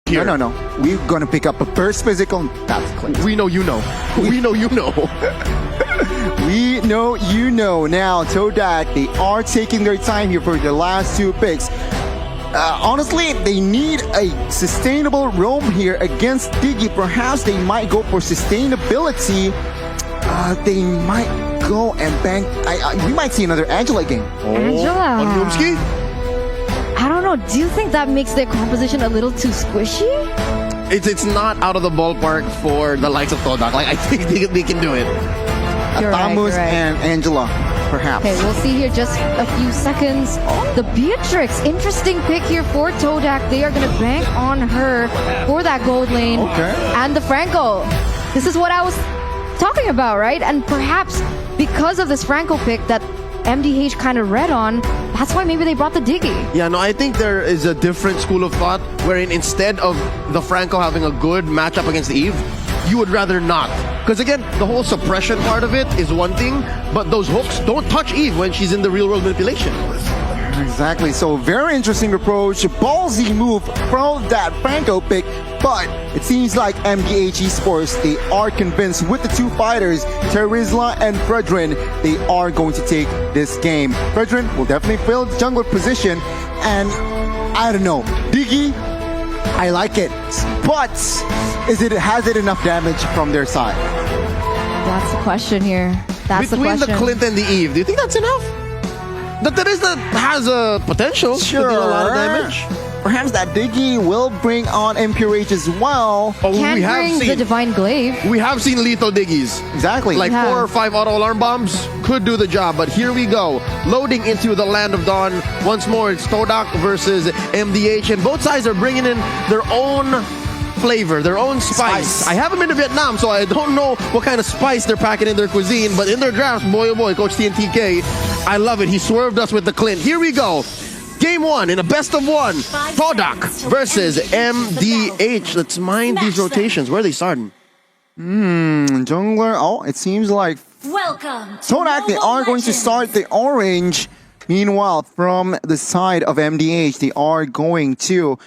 here. No. We're gonna pick up a first physical. That's Clint. We know you know. We know you know. We know you know. Now, Todak, they are taking their time here for the last two picks. Honestly, they need a sustainable roam here against Diggy. Perhaps they might go for sustainability. They might go and bank. We might see another Angela game. Angela. On Noomski? I don't know. Do you think that makes their composition a little too squishy? It's not out of the ballpark for the likes of Todak. Like, I think they can do it. You're Atamus right. and Angela, perhaps. Okay, we'll see here just a few seconds. The Beatrix, interesting pick here for Todak. They are going to bank on her for that gold lane. Okay. And the Franco. This is what I was talking about, right? And perhaps because of this Franco pick that MDH kind of read on, that's why maybe they brought the Diggy. Yeah, no, I think there is a different school of thought wherein instead of the Franco having a good matchup against Eve, you would rather not. Because again, the whole suppression part of it is one thing, but those hooks don't touch Eve when she's in the real world manipulation. Exactly. So very interesting approach. Ballsy move from that Franco pick, but it seems like MDH Esports, they are convinced with the two fighters, Terizla and Fredrin, they are going to take this game. Fredrin will definitely fill the jungler position, and I don't know, Diggy, I like it, but has it enough damage from their side? That's the question here. That's Between the the question. Clint and the Eve, do you think that's enough? The Teresa has a potential to deal a lot of damage. Perhaps that Diggy will bring on MPH as well. Oh, Can we have bring the seen Divine Glaive. we have seen lethal Diggies. Exactly. Like Yeah. 4 or 5 auto alarm bombs could do the job, but here we go. Loading into the Land of Dawn. Once more, it's Todak versus MDH, and both sides are bringing in their own flavor, their own spice. I haven't been to Vietnam, so I don't know what kind of spice they're packing in their cuisine, but in their drafts, boy oh boy, Coach TNTK, I love it. He swerved us with the Clint. Here we go. Game 1 in a best of 1. Todak versus MDH. Let's mind these rotations. Where are they starting? Jungler, it seems like Welcome to Todak, they are going to Mobilelegends. start the orange. Meanwhile, from the side of MDH, they are going to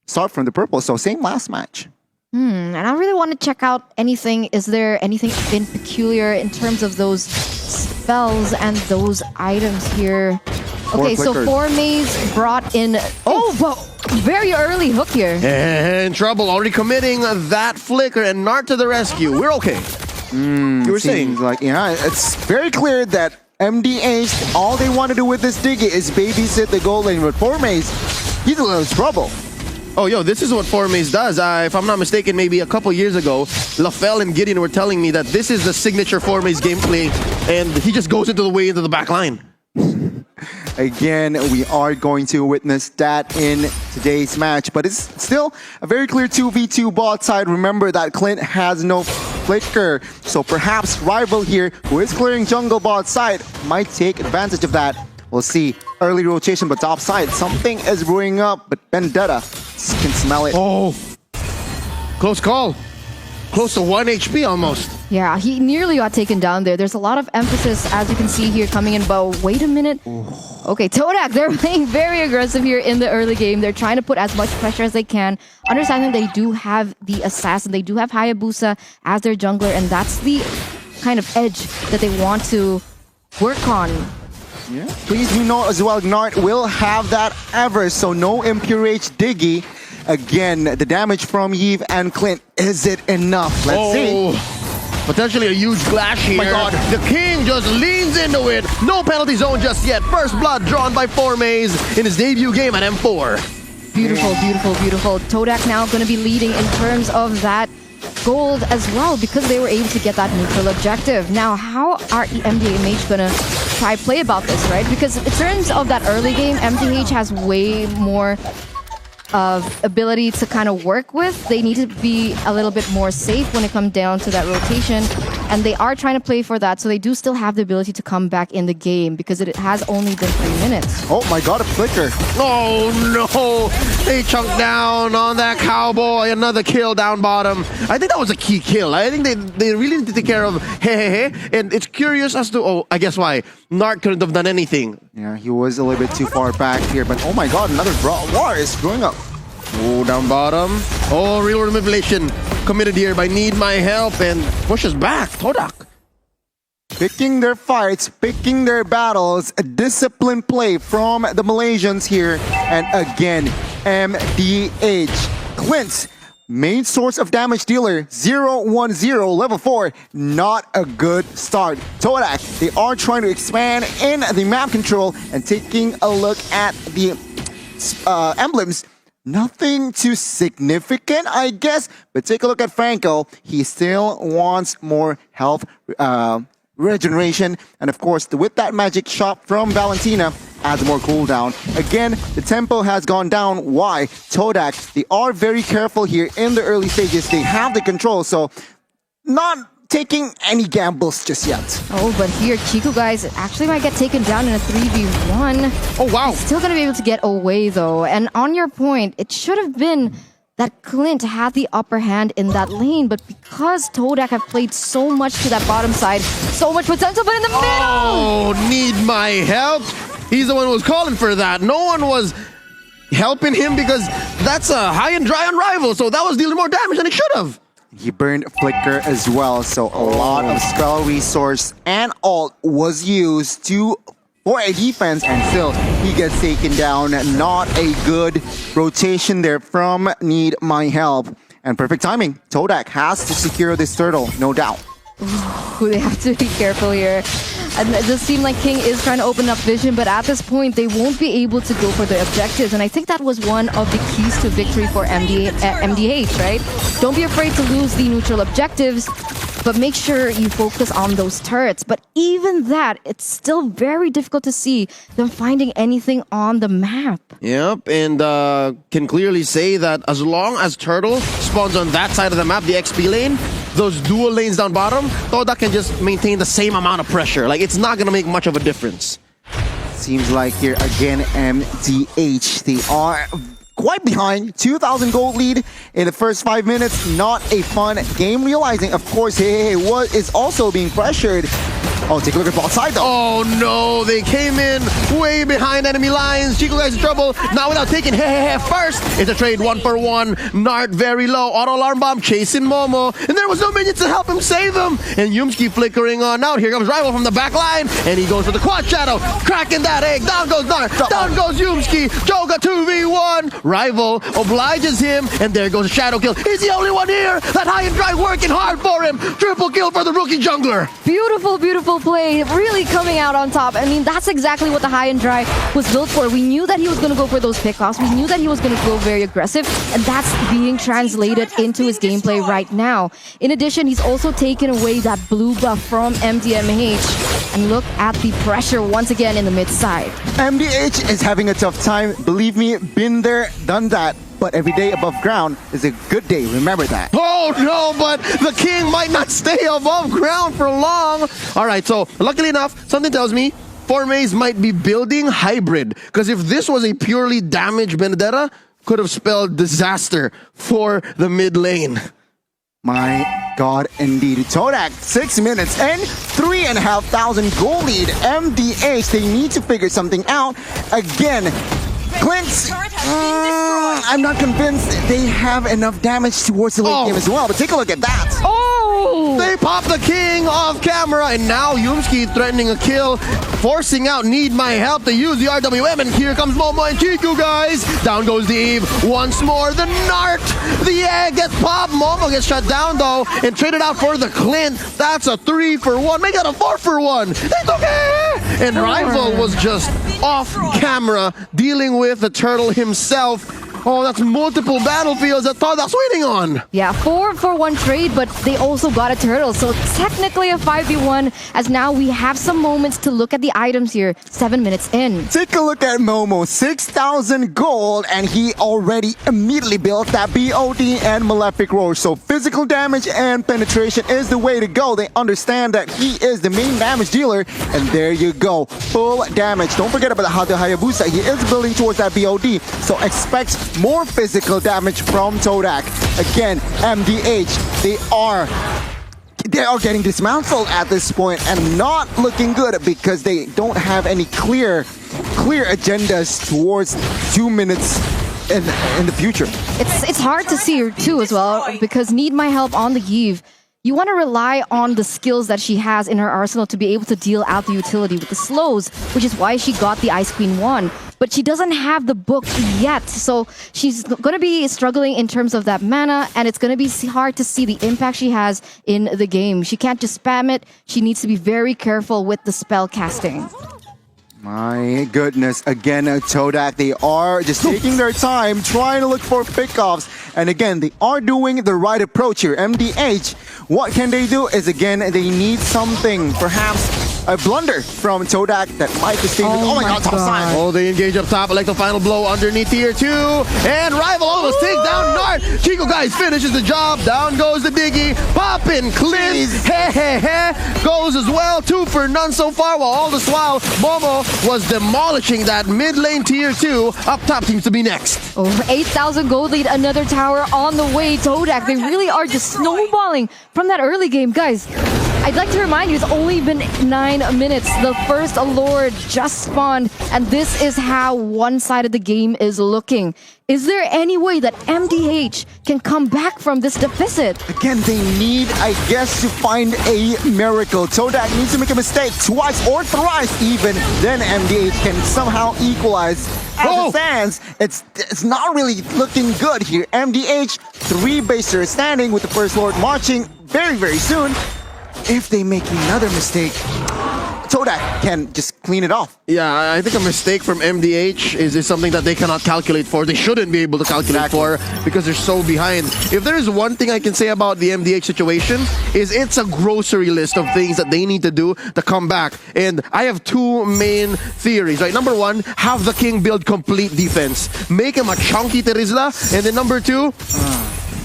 start from the purple. So same last match. And I really want to check out anything. Is there anything in peculiar in terms of those spells and those items here? Okay, so flickers. 4 Maze brought in. Oh, but very early hook here. And trouble already committing that flicker, and Nart to the rescue. We're okay. You were saying? Seems like, yeah, it's very clear that MDH, all they want to do with this Diggy is babysit the gold lane. With Formaze, he's in a little trouble. Oh, yo, this is what Formaze does. If I'm not mistaken, maybe a couple years ago, LaFell and Gideon were telling me that this is the signature Formaze gameplay, and he just goes into the back line. Again, we are going to witness that in today's match, but it's still a very clear 2v2 bot side. Remember that Clint has no flicker, so perhaps Rival here, who is clearing jungle bot side, might take advantage of that. We'll see. Early rotation, but top side, something is brewing up, but Vendetta can smell it. Oh, close call. Close to 1 HP almost. Yeah, he nearly got taken down there. There's a lot of emphasis, as you can see here, coming in, but wait a minute. Okay, Todak, they're playing very aggressive here in the early game. They're trying to put as much pressure as they can. Understanding they do have the Assassin, they do have Hayabusa as their jungler, and that's the kind of edge that they want to work on. Yeah. Please do note as well, Nart will have that ever, so no MPH Diggy. Again, the damage from Eve and Clint, is it enough? Let's see. Potentially a huge clash here. my God. The King just leans into it. No penalty zone just yet. First blood drawn by Formaze in his debut game at M4. Beautiful, beautiful, beautiful. Todak now going to be leading in terms of that gold as well because they were able to get that neutral objective. Now, how are MDH going to try play about this, right? Because in terms of that early game, MDH has way more of ability to kind of work with. They need to be a little bit more safe when it comes down to that rotation, and they are trying to play for that, so they do still have the ability to come back in the game because it has only been 3 minutes. Oh my god, a flicker. Oh no! They chunked down on that cowboy. Another kill down bottom. I think that was a key kill. I think they really need to take care of hey. And it's curious as to, I guess why. Nart couldn't have done anything. Yeah, he was a little bit too far back here, but oh my god, another war is growing up. Oh, down bottom. Oh, real world manipulation committed here by Need My Help and pushes back Todak. Picking their fights, picking their battles, a disciplined play from the Malaysians here. And again, MDH. Clint's main source of damage dealer, 0-1-0, level 4, not a good start. Todak, they are trying to expand in the map control and taking a look at the emblems. Nothing too significant, I guess, but take a look at Franco. He still wants more health regeneration, and of course, with that magic shot from Valentina, adds more cooldown. Again, the tempo has gone down. Why? Todak, they are very careful here in the early stages. They have the control, so not taking any gambles just yet. Oh, but here, Chico, guys, actually might get taken down in a 3v1. Oh, wow. Still gonna be able to get away, though. And on your point, it should have been that Clint had the upper hand in that lane, but because Todak have played so much to that bottom side, so much potential, but in the middle! Oh, Need My Help. He's the one who was calling for that. No one was helping him because that's a high and dry on rival, so that was dealing more damage than it should have. He burned Flicker as well, so a lot of spell resource and ult was used for a defense, and still he gets taken down. Not a good rotation there from Need My Help. And perfect timing. Todak has to secure this turtle, no doubt. Ooh, they have to be careful here. And it does seem like King is trying to open up vision, but at this point, they won't be able to go for the objectives. And I think that was one of the keys to victory for MDH, right? Don't be afraid to lose the neutral objectives, but make sure you focus on those turrets. But even that, it's still very difficult to see them finding anything on the map. Yep, and can clearly say that as long as Turtle spawns on that side of the map, the XP lane, those dual lanes down bottom, Todak can just maintain the same amount of pressure. Like, it's not going to make much of a difference. Seems like here again, MDH, they are quite behind. 2,000 gold lead in the first 5 minutes. Not a fun game. Realizing, of course, hey, what is also being pressured. Oh, take a look at ball side though. Oh no, they came in way behind enemy lines. Chico guys in trouble. Now without taking first. It's a trade 1-for-1. Nart very low. Auto alarm bomb chasing Momo. And there was no minions to help him save him. And Yumski flickering on out. Here comes Rival from the back line. And he goes for the quad shadow. Cracking that egg. Down goes Nart. Down goes Yumski. Joga 2v1. Rival obliges him. And there goes a shadow kill. He's the only one here. That high and dry working hard for him. Triple kill for the rookie jungler. Beautiful, beautiful play, really coming out on top. I mean, that's exactly what the high and dry was built for. We knew that he was going to go for those pickoffs. We knew that he was going to go very aggressive, and that's being translated into his gameplay right now. In addition, he's also taken away that blue buff from MDMH, and look at the pressure once again in the mid side. MDH is having a tough time. Believe me, been there, done that. But every day above ground is a good day. Remember that. Oh no, but the king might not stay above ground for long. All right, so luckily enough, something tells me Formaze might be building hybrid. Because if this was a purely damaged Benedetta, could have spelled disaster for the mid lane. My God, indeed. Todak, 6 minutes and 3,500 gold lead. MDH, they need to figure something out. Again, Clint's, I'm not convinced they have enough damage towards the late game as well, but take a look at that. Oh! They pop the king off camera, and now Yumski threatening a kill, forcing out Need My Help to use the RWM, and here comes Momo and Chiku, guys. Down goes the Eve. Once more, the Nart. The egg gets popped. Momo gets shut down, though, and traded out for the Clint. That's a 3-for-1. Make that a 4-for-1. It's okay! And Rival was just off camera, dealing with the turtle himself. Oh, that's multiple battlefields that Todak's waiting on. Yeah, 4-for-1 trade, but they also got a turtle. So technically a 5v1, as now we have some moments to look at the items here. 7 minutes in. Take a look at Momo, 6,000 gold, and he already immediately built that BOD and Malefic Roar. So physical damage and penetration is the way to go. They understand that he is the main damage dealer, and there you go. Full damage. Don't forget about the Hayabusa. He is building towards that BOD, so expect more physical damage from Todak. Again, MDH, they are getting dismantled at this point and not looking good because they don't have any clear agendas towards 2 minutes in the future. It's hard to see her too as well because Need My Help on the Eve. You want to rely on the skills that she has in her arsenal to be able to deal out the utility with the slows, which is why she got the Ice Queen 1. But she doesn't have the book yet, so she's going to be struggling in terms of that mana, and it's going to be hard to see the impact she has in the game. She can't just spam it. She needs to be very careful with the spell casting. My goodness, again, Todak, they are just taking their time, trying to look for pickoffs. And again, they are doing the right approach here. MDH, what can they do is, again, they need something, perhaps a blunder from Todak that might just stay with, oh my god, top side. Oh, they engage up top, like the final blow underneath tier 2. And Rival almost takes down Nart. Chico, guys, finishes the job. Down goes the Diggy. Poppin', Clint, goes as well. 2 for none so far, while all this while, Momo was demolishing that mid lane tier 2. Up top seems to be next. Over 8,000 gold lead, another tower on the way. Todak, they really are just snowballing from that early game. Guys, I'd like to remind you, it's only been 9 minutes. The first Lord just spawned, and this is how one-sided the game is looking. Is there any way that MDH can come back from this deficit? Again, they need, I guess, to find a miracle. Todak needs to make a mistake twice or thrice even, then MDH can somehow equalize. As it stands, it's not really looking good here. MDH, 3 basers standing with the first Lord marching very, very soon. If they make another mistake, Todak can just clean it off. Yeah, I think a mistake from MDH is something that they cannot calculate for. They shouldn't be able to calculate for because they're so behind. If there is one thing I can say about the MDH situation, is it's a grocery list of things that they need to do to come back. And I have 2 main theories, right? Number 1, have the King build complete defense. Make him a chunky Terizla. And then number 2,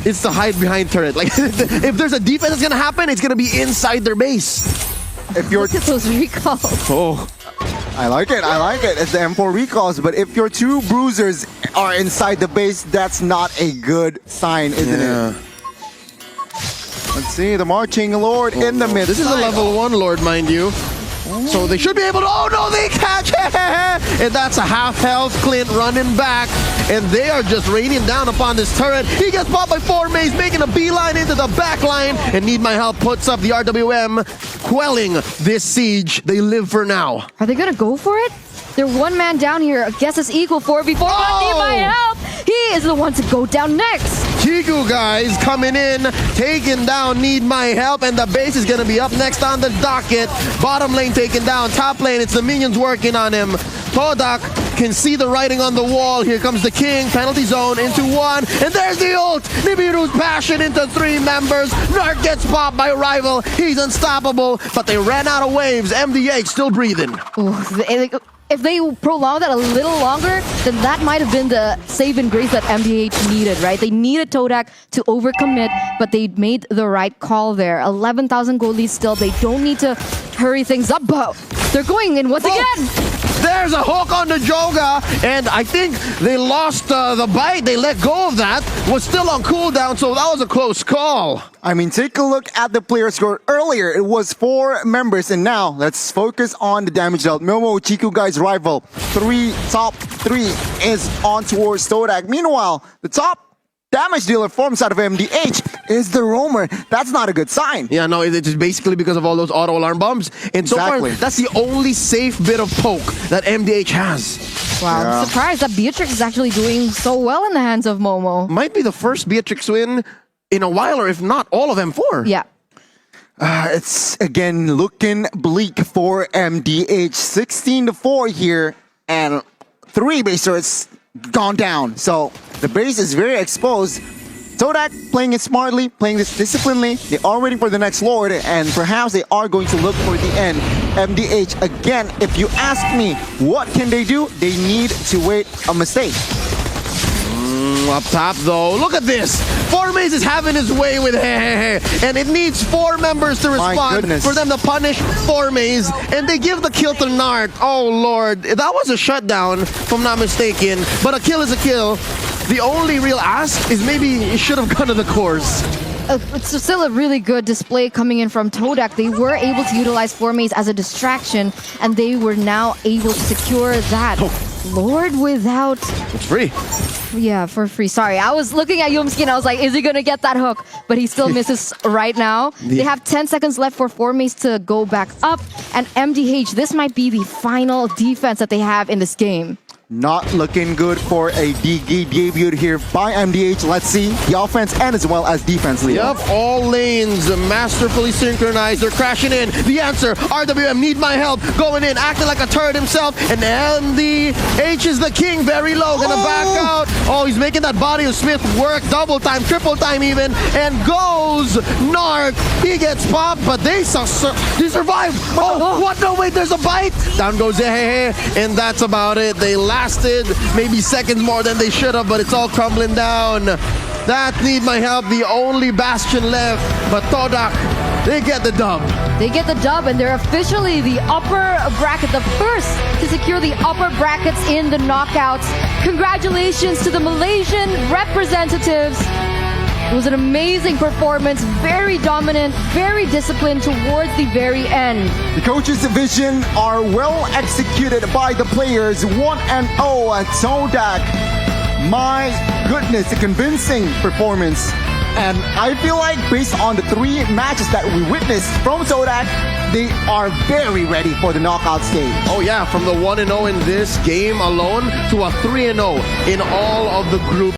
it's the hide behind turret. Like, if there's a defense that's gonna happen, it's gonna be inside their base. If you're Look at those recalls. Oh, I like it. It's the M4 recalls, but if your 2 bruisers are inside the base, that's not a good sign, isn't it? Let's see, the Marching Lord in the mid. This is a level 1 Lord, mind you. So they should be able to, oh no, they catch it! And that's a half health Clint running back. And they are just raining down upon this turret. He gets popped by 4 maze, making a beeline into the back line. And Need My Help puts up the RWM, quelling this siege. They live for now. Are they gonna go for it? They're 1 man down here. I guess it's equal 4v4. But Need My Help! He is the one to go down next. Chiku, guys, coming in, taking down Need My Help, and the base is gonna be up next on the docket. Bottom lane taken down, top lane, it's the minions working on him. Todak can see the writing on the wall. Here comes the King, penalty zone into 1, and there's the ult! Nibiru's passion into 3 members. Nart gets popped by Rival, he's unstoppable, but they ran out of waves. MDH still breathing. Ooh, if they prolong that a little longer, then that might have been the save and grace that MDH needed, right? They needed Todak to overcommit, but they made the right call there. 11,000 gold lead still. They don't need to hurry things up, but they're going in once again. There's a hook on the Joga, and I think they lost the bite. They let go of that. Was still on cooldown, so that was a close call. I mean, take a look at the player score. Earlier, it was 4 members, and now let's focus on the damage dealt. Momo, Chiku, guys, Rival. Top 3 is on towards Todak. Meanwhile, the top damage dealer forms out of MDH is the roamer. That's not a good sign. Yeah, no, it's basically because of all those auto alarm bombs. And so far, that's the only safe bit of poke that MDH has. Wow, Yeah. I'm surprised that Beatrix is actually doing so well in the hands of Momo. Might be the first Beatrix win in a while, or if not, all of M4. Yeah. It's again looking bleak for MDH. 16-4 here, and 3 basers gone down. So the base is very exposed. Todak playing it smartly, playing this disciplinedly. They are waiting for the next Lord, and perhaps they are going to look for the end. MDH, again, if you ask me, what can they do? They need to wait a mistake. Up top, though, look at this. 4 maze is having his way with and it needs 4 members to respond for them to punish 4 maze, and they give the kill to Nart. Oh, Lord. That was a shutdown, if I'm not mistaken, but a kill is a kill. The only real ask is maybe it should have gone to the course. It's still a really good display coming in from Todak. They were able to utilize 4 maze as a distraction, and they were now able to secure that. Lord without... It's free. Yeah, for free. Sorry, I was looking at Yumski and I was like, is he gonna get that hook? But he still misses right now. They have 10 seconds left for Formace to go back up. And MDH, this might be the final defense that they have in this game. Not looking good for a DG debut here by MDH. Let's see the offense and as well as defense, Leo. Yep, all lanes masterfully synchronized. They're crashing in. The answer, RWM need my help. Going in, acting like a turd himself. And MDH is the king, very low. Gonna back out. Oh, he's making that body of Smith work. Double time, triple time even. And goes Narc. He gets popped, but they survive. Oh, what? No, wait, there's a bite. Down goes Ehehe. And that's about it. They lasted maybe seconds more than they should have, but it's all crumbling down. That need my help, the only bastion left. But Todak, they get the dub. They get the dub, and they're officially the upper bracket, the first to secure the upper brackets in the knockouts. Congratulations to the Malaysian representatives. It was an amazing performance, very dominant, very disciplined towards the very end. The coaches' vision are well executed by the players. 1-0 at Todak. My goodness, a convincing performance. And I feel like based on the 3 matches that we witnessed from Todak, they are very ready for the knockout stage. Oh yeah, from the 1-0 in this game alone to a 3-0 in all of the group